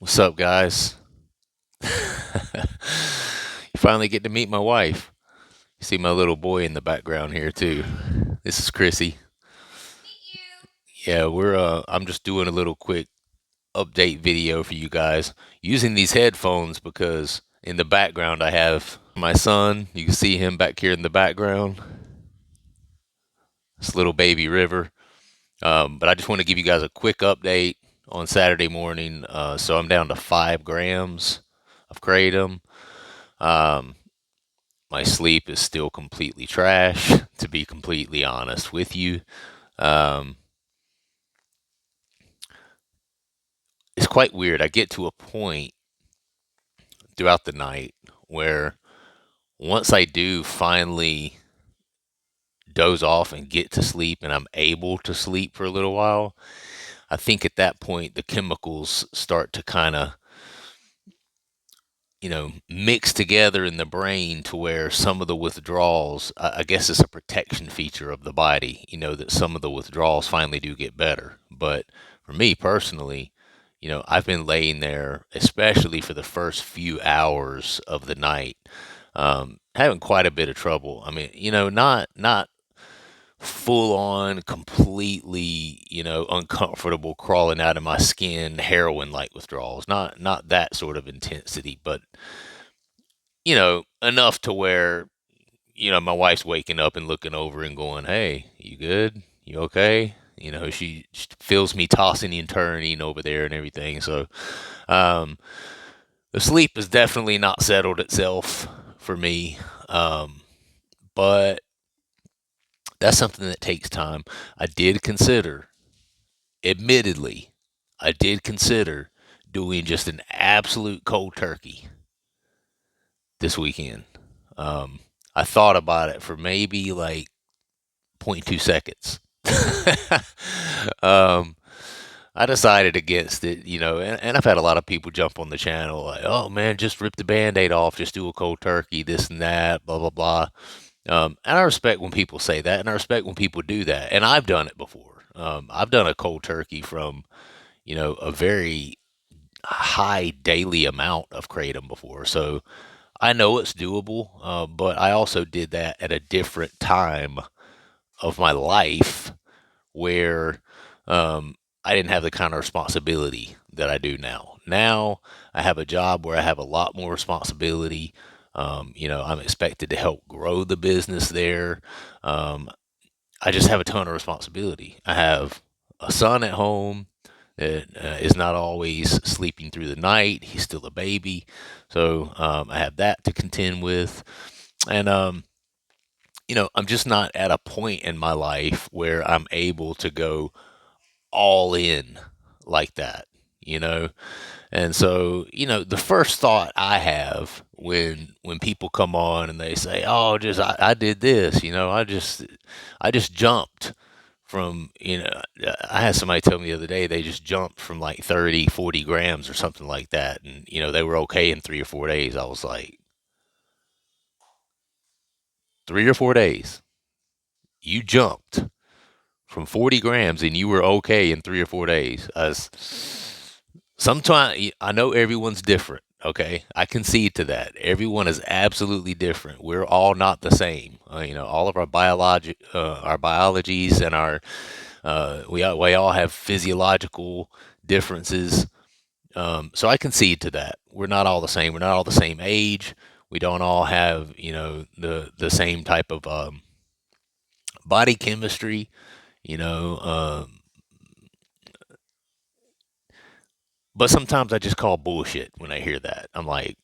What's up, guys? You finally get to meet my wife. You see my little boy in the background here too. This is Chrissy. Yeah, I'm just doing a little quick update video for you guys using these headphones because in the background I have my son. You can see him back here in the background. This little baby River. But I just want to give you guys a quick update on Saturday morning. So I'm down to 5 grams of kratom. Um, My sleep is still completely trash, to be completely honest with you. Um, it's quite weird. I get to a point throughout the night where once I do finally doze off and get to sleep and I'm able to sleep for a little while, I think at that point the chemicals start to kind of mix together in the brain to where some of the withdrawals, I guess it's a protection feature of the body, that some of the withdrawals finally do get better. But for me personally, I've been laying there, especially for the first few hours of the night, having quite a bit of trouble. I mean, not full on, completely, uncomfortable, crawling out of my skin, heroin like withdrawals. Not that sort of intensity, but enough to where, my wife's waking up and looking over and going, "Hey, you good? You okay?" She feels me tossing and turning over there and everything. So, um, the sleep has definitely not settled itself for me. But that's something that takes time. I did consider, admittedly, I did consider doing just an absolute cold turkey this weekend. Um, I thought about it for maybe like point 0.2 seconds. um, I decided against it, and I've had a lot of people jump on the channel like, "Oh man, just rip the band-aid off, just do a cold turkey, this and that, blah blah blah." And I respect when people say that, and I respect when people do that, and I've done it before. I've done a cold turkey from, a very high daily amount of kratom before, so I know it's doable. But I also did that at a different time of my life where I didn't have the kind of responsibility that I do now. Now I have a job where I have a lot more responsibility. I'm expected to help grow the business there. Um, I just have a ton of responsibility. I have a son at home that is not always sleeping through the night. He's still a baby. So I have that to contend with. And I'm just not at a point in my life where I'm able to go all in like that, you know? And so, the first thought I have when people come on and they say, "Oh, just I did this," I just jumped from, I had somebody tell me the other day they just jumped from like 30, 40 grams or something like that, and they were okay in 3 or 4 days. I was like, 3 or 4 days, you jumped from 40 grams and you were okay in 3 or 4 days. Sometimes I know everyone's different. Okay, I concede to that. Everyone is absolutely different. We're all not the same. All of our biologies, and we all have physiological differences. So I concede to that. We're not all the same. We're not all the same age. We don't all have, the same type of body chemistry. You know, but sometimes I just call bullshit when I hear that. I'm like,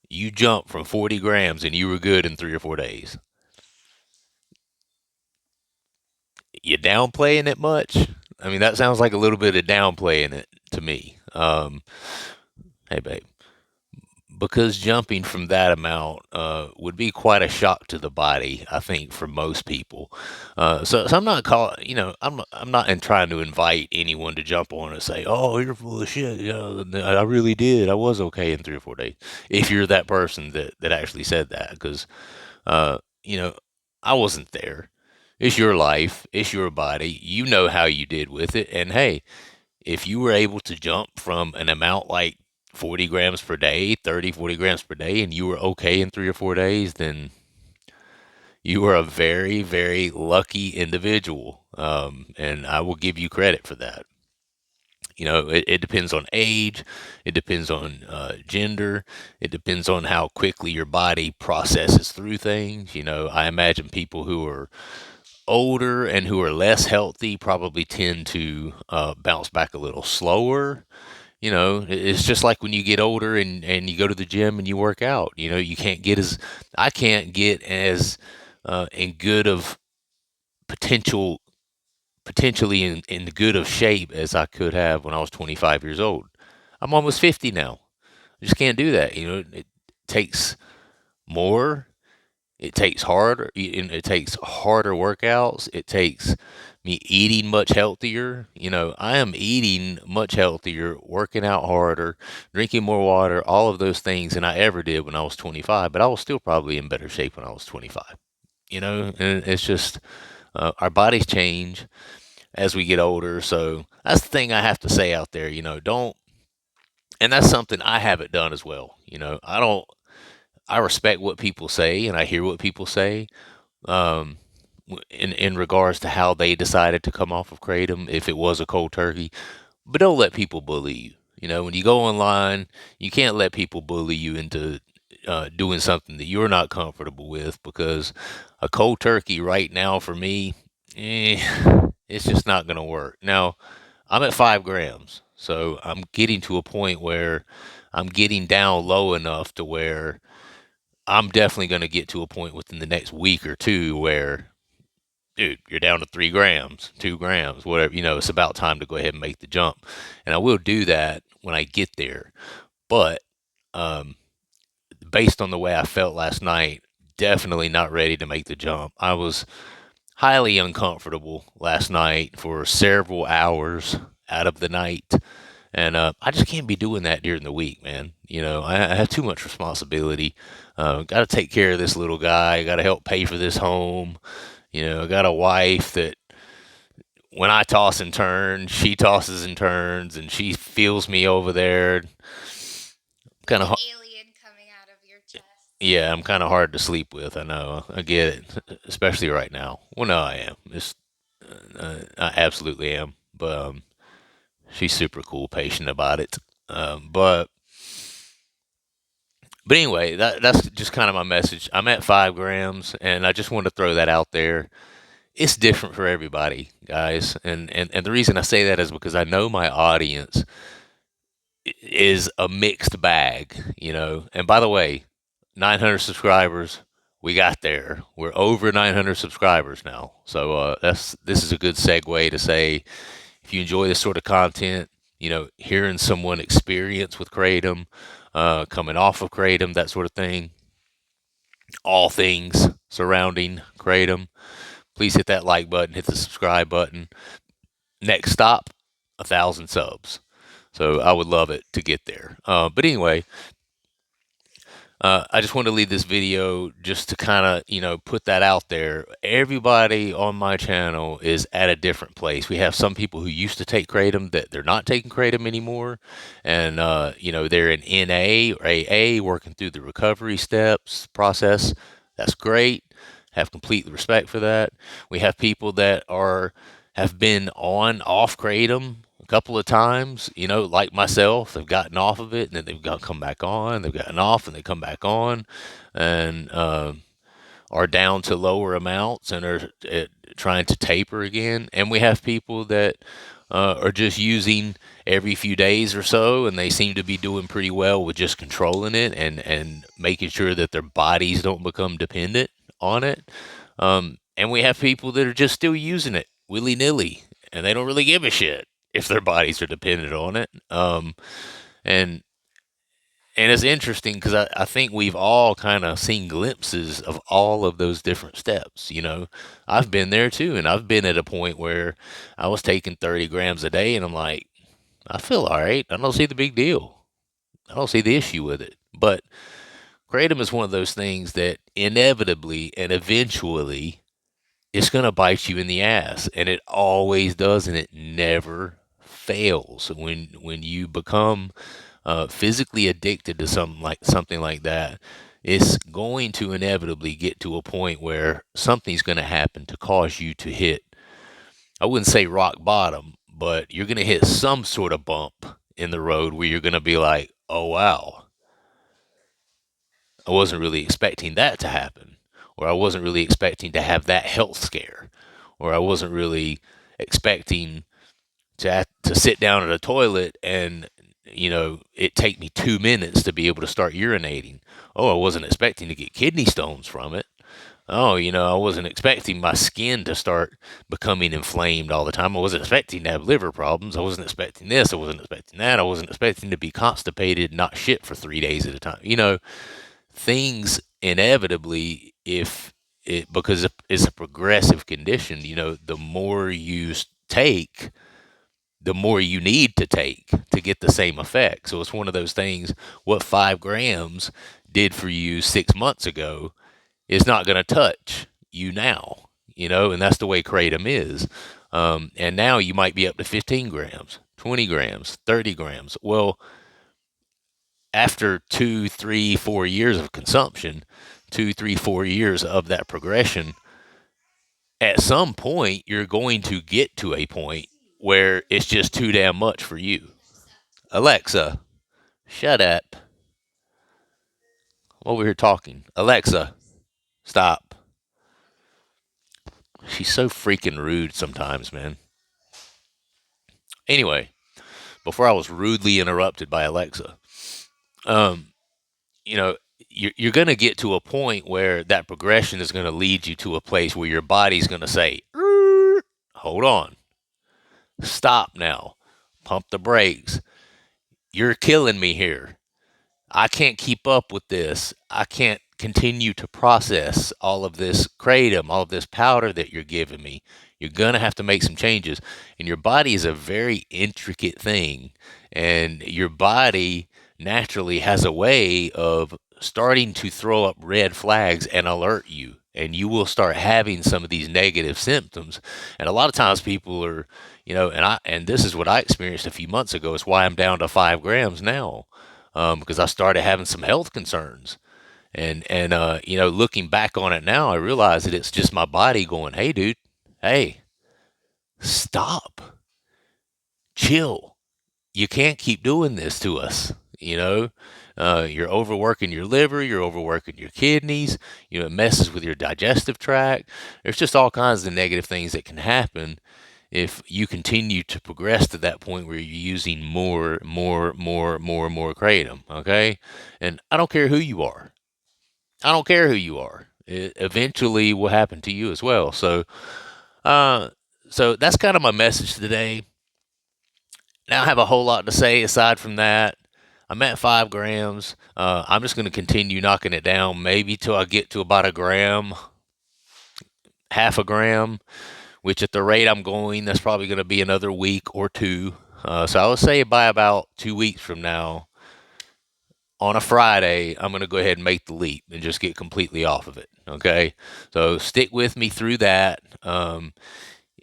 you jumped from 40 grams and you were good in 3 or 4 days. You downplaying it much? I mean, that sounds like a little bit of downplaying it to me. Hey, babe, because jumping from that amount would be quite a shock to the body, I think, for most people. So I'm not I'm not trying to invite anyone to jump on and say, "Oh, you're full of shit." I really did. I was okay in 3 or 4 days. If you're that person that actually said that, because uh, you know, I wasn't there. It's your life. It's your body. You know how you did with it, and hey. if you were able to jump from an amount like 40 grams per day, 30, 40 grams per day, and you were okay in 3 or 4 days, then you are a very, very lucky individual. And I will give you credit for that. It depends on age, it depends on gender, it depends on how quickly your body processes through things. I imagine people who are older and who are less healthy probably tend to bounce back a little slower. It's just like when you get older and you go to the gym and you work out. I can't get as in good of potential potentially in good of shape as I could have when I was 25 years old. I'm almost 50 now. I just can't do that. It takes more. It takes harder. It takes harder workouts. It takes me eating much healthier. I am eating much healthier, working out harder, drinking more water, all of those things than I ever did when I was 25. But I was still probably in better shape when I was 25. And it's just our bodies change as we get older. So that's the thing I have to say out there. Don't, and that's something I haven't done as well. I don't. I respect what people say, and I hear what people say. Um, in regards to how they decided to come off of kratom, if it was a cold turkey, but don't let people bully you. When you go online, you can't let people bully you into doing something that you're not comfortable with, because a cold turkey right now for me, eh, it's just not going to work. Now, I'm at 5 grams, so I'm getting to a point where I'm getting down low enough to where I'm definitely going to get to a point within the next week or two where, dude, you're down to 3 grams, 2 grams, whatever. It's about time to go ahead and make the jump. And I will do that when I get there. But um, based on the way I felt last night, definitely not ready to make the jump. I was highly uncomfortable last night for several hours out of the night. And I just can't be doing that during the week, man. I have too much responsibility. Got to take care of this little guy. Got to help pay for this home. I got a wife that when I toss and turn, she tosses and turns, and she feels me over there. Kind of, Alien coming out of your chest. yeah, I'm kind of hard to sleep with. I know, I get it, especially right now. Well, no, I am. I absolutely am. But she's super cool, patient about it. But anyway, that's just kind of my message. I'm at 5 grams, and I just want to throw that out there. It's different for everybody, guys, and the reason I say that is because I know my audience is a mixed bag. And by the way, 900 subscribers, we got there. We're over 900 subscribers now, so this is a good segue to say, if you enjoy this sort of content, hearing someone experience with kratom, coming off of kratom, that sort of thing, all things surrounding kratom, please hit that like button, hit the subscribe button. Next stop, 1,000 subs. So I would love it to get there. But anyway, I just want to leave this video just to kind of, put that out there. Everybody on my channel is at a different place. We have some people who used to take kratom that they're not taking kratom anymore. And, they're in NA or AA working through the recovery steps process. That's great. Have complete respect for that. We have people that have been off kratom a couple of times, like myself. They've gotten off of it and then they've got come back on. They've gotten off and they come back on, and are down to lower amounts and are trying to taper again. And we have people that are just using every few days or so, and they seem to be doing pretty well with just controlling it and making sure that their bodies don't become dependent on it. And we have people that are just still using it willy nilly, and they don't really give a shit if their bodies are dependent on it. And it's interesting because I think we've all kind of seen glimpses of all of those different steps. I've been there too, and I've been at a point where I was taking 30 grams a day, and I'm like, I feel all right. I don't see the big deal. I don't see the issue with it. But kratom is one of those things that inevitably and eventually it's going to bite you in the ass, and it always does, and it never fails, when you become physically addicted to something like that, it's going to inevitably get to a point where something's going to happen to cause you to hit, I wouldn't say rock bottom, but you're going to hit some sort of bump in the road where you're going to be like, oh wow, I wasn't really expecting that to happen, or I wasn't really expecting to have that health scare, or I wasn't really expecting to sit down at a toilet and it take me 2 minutes to be able to start urinating. Oh, I wasn't expecting to get kidney stones from it. Oh, I wasn't expecting my skin to start becoming inflamed all the time. I wasn't expecting to have liver problems. I wasn't expecting this. I wasn't expecting that. I wasn't expecting to be constipated and not shit for 3 days at a time. Things inevitably, if it, because it's a progressive condition, the more you take, the more you need to take to get the same effect. So it's one of those things, what 5 grams did for you 6 months ago is not going to touch you now, and that's the way Kratom is. And now you might be up to 15 grams, 20 grams, 30 grams. Well, after 2, 3, 4 years of consumption, 2, 3, 4 years of that progression, at some point you're going to get to a point where it's just too damn much for you. Alexa, shut up. I'm over here talking. Alexa, stop. She's so freaking rude sometimes, man. Anyway, before I was rudely interrupted by Alexa, um, you know, you're going to get to a point where that progression is going to lead you to a place where your body's going to say, hold on, stop now, pump the brakes. You're killing me here. I can't keep up with this. I can't continue to process all of this kratom, all of this powder that you're giving me. You're going to have to make some changes. And your body is a very intricate thing. And your body naturally has a way of starting to throw up red flags and alert you. And you will start having some of these negative symptoms. And a lot of times people are, and this is what I experienced a few months ago. It's why I'm down to 5 grams now, because I started having some health concerns. And looking back on it now, I realize that it's just my body going, "Hey, dude, hey, stop, chill. You can't keep doing this to us." You're overworking your liver, you're overworking your kidneys. It messes with your digestive tract. There's just all kinds of negative things that can happen if you continue to progress to that point where you're using more kratom. Okay, and I don't care who you are. I don't care who you are. It eventually will happen to you as well. Uh, so that's kind of my message today. Now I have a whole lot to say aside from that. I'm at 5 grams. I'm just going to continue knocking it down, maybe till I get to about a gram, half a gram. Which at the rate I'm going, that's probably going to be another week or two. So I would say by about 2 weeks from now, on a Friday, I'm going to go ahead and make the leap and just get completely off of it. Okay. So stick with me through that.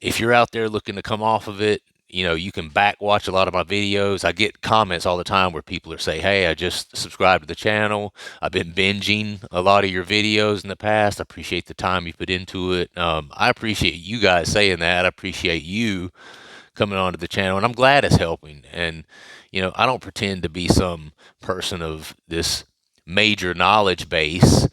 If you're out there looking to come off of it, you can back watch a lot of my videos. I get comments all the time where people are saying, "Hey, I just subscribed to the channel. I've been binging a lot of your videos in the past. I appreciate the time you put into it." I appreciate you guys saying that. I appreciate you coming onto the channel, and I'm glad it's helping. And I don't pretend to be some person of this major knowledge base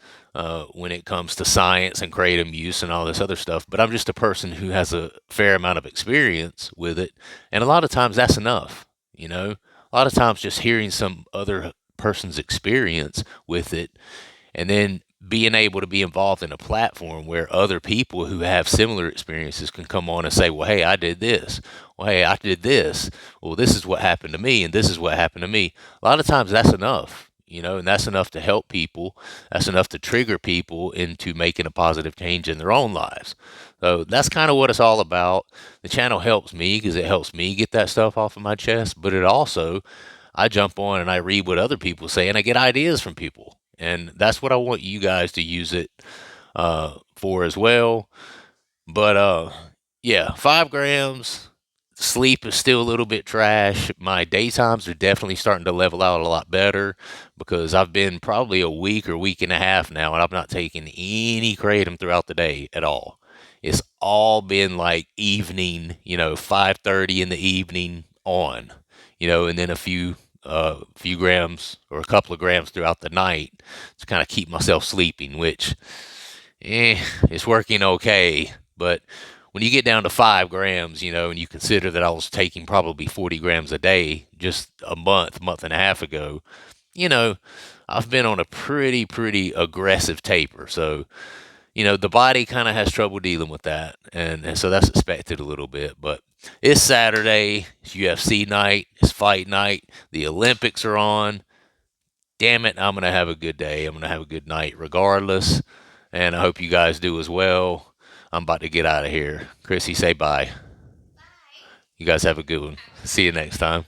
when it comes to science and kratom use and all this other stuff, but I'm just a person who has a fair amount of experience with it, and a lot of times that's enough. A lot of times just hearing some other person's experience with it, and then being able to be involved in a platform where other people who have similar experiences can come on and say, "Well, hey, I did this. Well, hey, I did this. Well, this is what happened to me, and this is what happened to me." A lot of times that's enough, and that's enough to help people. That's enough to trigger people into making a positive change in their own lives. So that's kind of what it's all about. The channel helps me because it helps me get that stuff off of my chest, but it also, I jump on and I read what other people say and I get ideas from people. And that's what I want you guys to use it for as well. But yeah, 5 grams. Sleep is still a little bit trash. My daytimes are definitely starting to level out a lot better because I've been probably a week or week and a half now, and I've not taken any kratom throughout the day at all. It's all been like evening, 5:30 in the evening on, and then a few grams or a couple of grams throughout the night to kind of keep myself sleeping, which it's working okay. But when you get down to 5 grams, and you consider that I was taking probably 40 grams a day just a month and a half ago, you know, I've been on a pretty aggressive taper. So, the body kind of has trouble dealing with that. And so that's expected a little bit. But it's Saturday, it's UFC night, it's fight night, the Olympics are on. Damn it, I'm going to have a good day. I'm going to have a good night regardless. And I hope you guys do as well. I'm about to get out of here. Chrissy, say bye. Bye. You guys have a good one. See you next time.